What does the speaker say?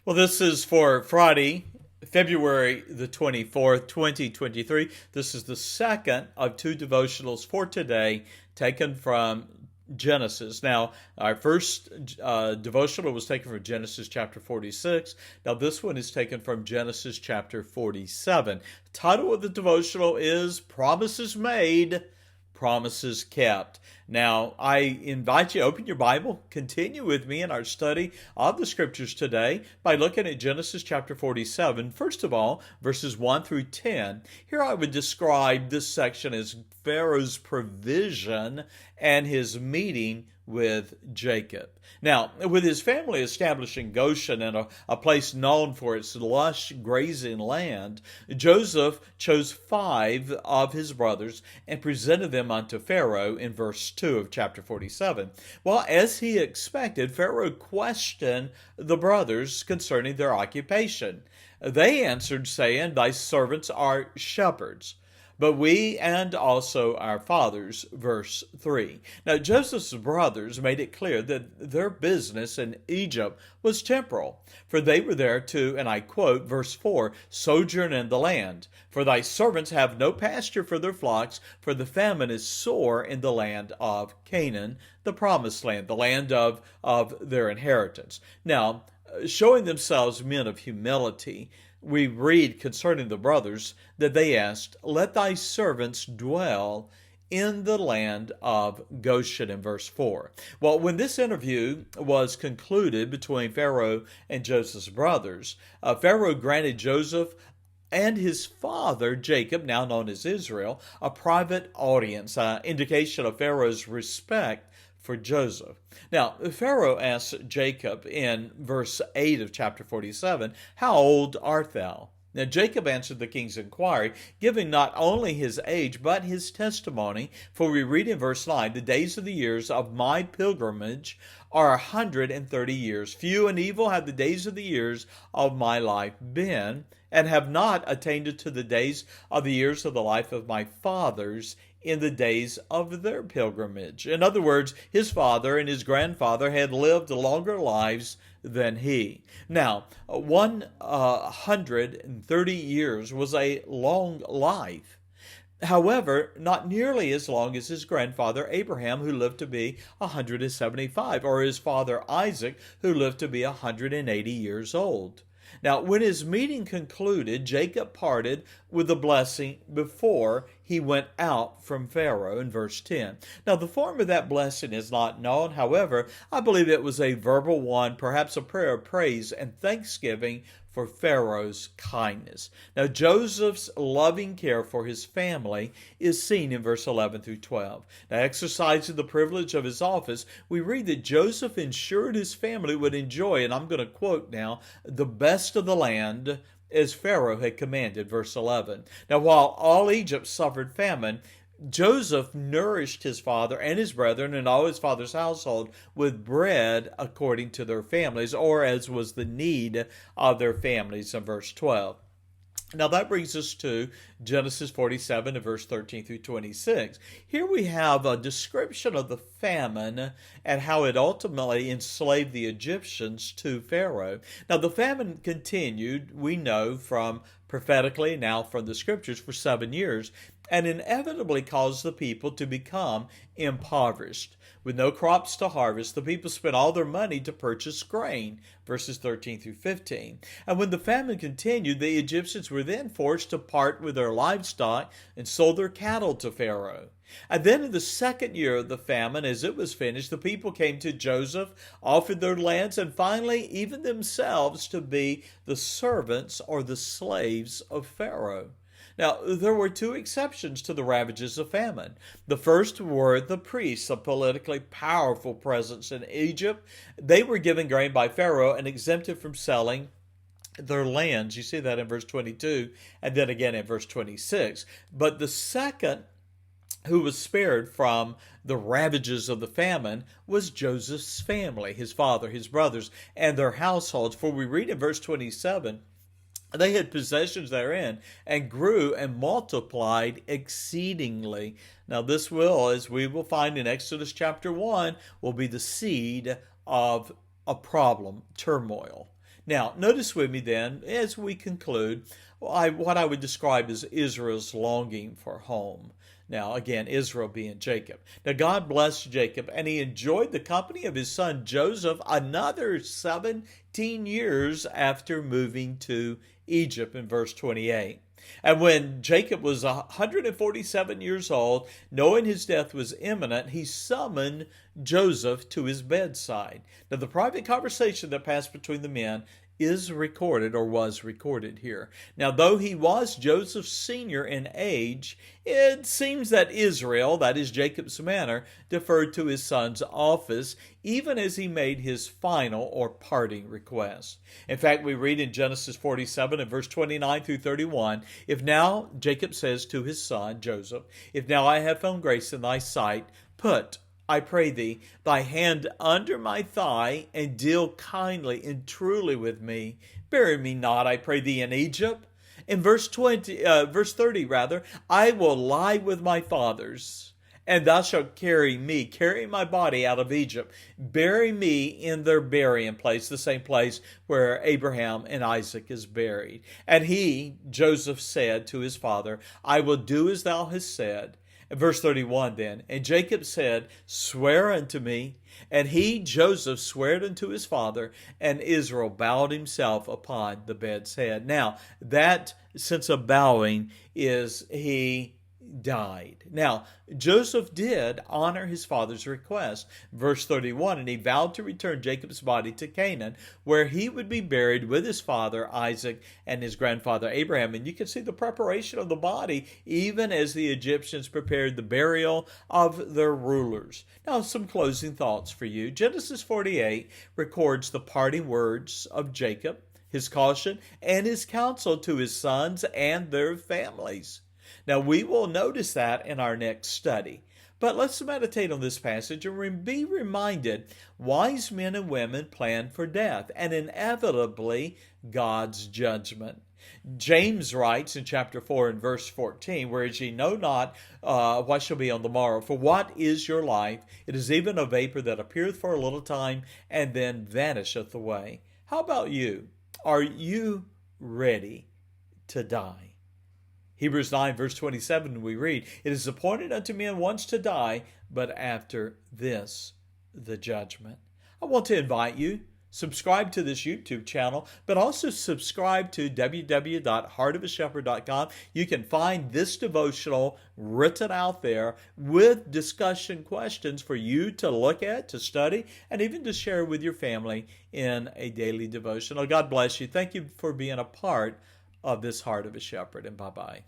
Well, this is for Friday, February the 24th, 2023. This is the second of two devotionals for today taken from Genesis. Now, our first devotional was taken from Genesis chapter 46. Now, this one is taken from Genesis chapter 47. The title of the devotional is Promises Made, Promises Kept. Now, I invite you to open your Bible, continue with me in our study of the Scriptures today by looking at Genesis chapter 47. First of all, verses 1 through 10. Here I would describe this section as Pharaoh's provision and his meeting with Jacob. Now, with his family establishing Goshen and a place known for its lush grazing land, Joseph chose 5 of his brothers and presented them unto Pharaoh in verse 2 of chapter 47. Well, as he expected, Pharaoh questioned the brothers concerning their occupation. They answered, saying, Thy servants are shepherds, but we and also our fathers, verse 3. Now, Joseph's brothers made it clear that their business in Egypt was temporal, for they were there to, and I quote, verse 4, sojourn in the land. For thy servants have no pasture for their flocks, for the famine is sore in the land of Canaan, the promised land, the land of their inheritance. Now, showing themselves men of humility, we read concerning the brothers that they asked, Let thy servants dwell in the land of Goshen in verse 4. Well, when this interview was concluded between Pharaoh and Joseph's brothers, Pharaoh granted Joseph and his father, Jacob, now known as Israel, a private audience, indication of Pharaoh's respect for Joseph. Now, Pharaoh asked Jacob in verse 8 of chapter 47, How old art thou? Now, Jacob answered the king's inquiry, giving not only his age, but his testimony. For we read in verse 9, The days of the years of my pilgrimage are 130 years. Few and evil have the days of the years of my life been, and have not attained to the days of the years of the life of my fathers in the days of their pilgrimage. In other words, his father and his grandfather had lived longer lives than he. Now, 130 years was a long life. However, not nearly as long as his grandfather Abraham, who lived to be 175, or his father Isaac, who lived to be 180 years old. Now, when his meeting concluded, Jacob parted with a blessing before he went out from Pharaoh in verse 10. Now, the form of that blessing is not known. However, I believe it was a verbal one, perhaps a prayer of praise and thanksgiving for Pharaoh's kindness. Now, Joseph's loving care for his family is seen in verse 11 through 12. Now, exercising the privilege of his office, we read that Joseph ensured his family would enjoy, and I'm going to quote now, the best of the land as Pharaoh had commanded, verse 11. Now, while all Egypt suffered famine, Joseph nourished his father and his brethren and all his father's household with bread according to their families, or as was the need of their families in verse 12. Now that brings us to Genesis 47 and verse 13 through 26. Here we have a description of the famine and how it ultimately enslaved the Egyptians to Pharaoh. Now the famine continued, we know from prophetically, now from the scriptures, for 7 years, and inevitably caused the people to become impoverished. With no crops to harvest, the people spent all their money to purchase grain, verses 13 through 15. And when the famine continued, the Egyptians were then forced to part with their livestock and sold their cattle to Pharaoh. And then in the second year of the famine, as it was finished, the people came to Joseph, offered their lands, and finally even themselves to be the servants or the slaves of Pharaoh. Now, there were 2 exceptions to the ravages of famine. The first were the priests, a politically powerful presence in Egypt. They were given grain by Pharaoh and exempted from selling their lands. You see that in verse 22 and then again in verse 26. But the second who was spared from the ravages of the famine was Joseph's family, his father, his brothers, and their households. For we read in verse 27, they had possessions therein and grew and multiplied exceedingly. Now this will, as we will find in Exodus chapter 1, will be the seed of a problem, turmoil. Now, notice with me then, as we conclude, what I would describe as Israel's longing for home. Now, again, Israel being Jacob. Now, God blessed Jacob, and he enjoyed the company of his son Joseph another 17 years after moving to Egypt in verse 28. And when Jacob was 147 years old, knowing his death was imminent, he summoned Joseph to his bedside. Now, the private conversation that passed between the men is recorded or was recorded here. Now, though he was Joseph's senior in age, it seems that Israel, that is Jacob's manner, deferred to his son's office, even as he made his final or parting request. In fact, we read in Genesis 47 and verse 29 through 31, if now, Jacob says to his son Joseph, if now I have found grace in thy sight, put, I pray thee, thy hand under my thigh, and deal kindly and truly with me. Bury me not, I pray thee, in Egypt. In verse 30, I will lie with my fathers, and thou shalt carry my body out of Egypt. Bury me in their burying place, the same place where Abraham and Isaac is buried. And he, Joseph, said to his father, I will do as thou hast said. Verse 31 then, and Jacob said, swear unto me. And he, Joseph, swore unto his father, and Israel bowed himself upon the bed's head. Now, that sense of bowing is he died. Now, Joseph did honor his father's request. Verse 31, and he vowed to return Jacob's body to Canaan, where he would be buried with his father Isaac and his grandfather Abraham. And you can see the preparation of the body even as the Egyptians prepared the burial of their rulers. Now, some closing thoughts for you. Genesis 48 records the parting words of Jacob, his caution, and his counsel to his sons and their families. Now, we will notice that in our next study. But let's meditate on this passage and be reminded wise men and women plan for death and inevitably God's judgment. James writes in chapter 4 and verse 14, whereas ye know not what shall be on the morrow. For what is your life? It is even a vapor that appeareth for a little time and then vanisheth away. How about you? Are you ready to die? Hebrews 9 verse 27 we read, it is appointed unto men once to die, but after this the judgment. I want to invite you, subscribe to this YouTube channel, but also subscribe to www.heartofashepherd.com. You can find this devotional written out there with discussion questions for you to look at, to study, and even to share with your family in a daily devotional. God bless you. Thank you for being a part of this Heart of a Shepherd, and bye-bye.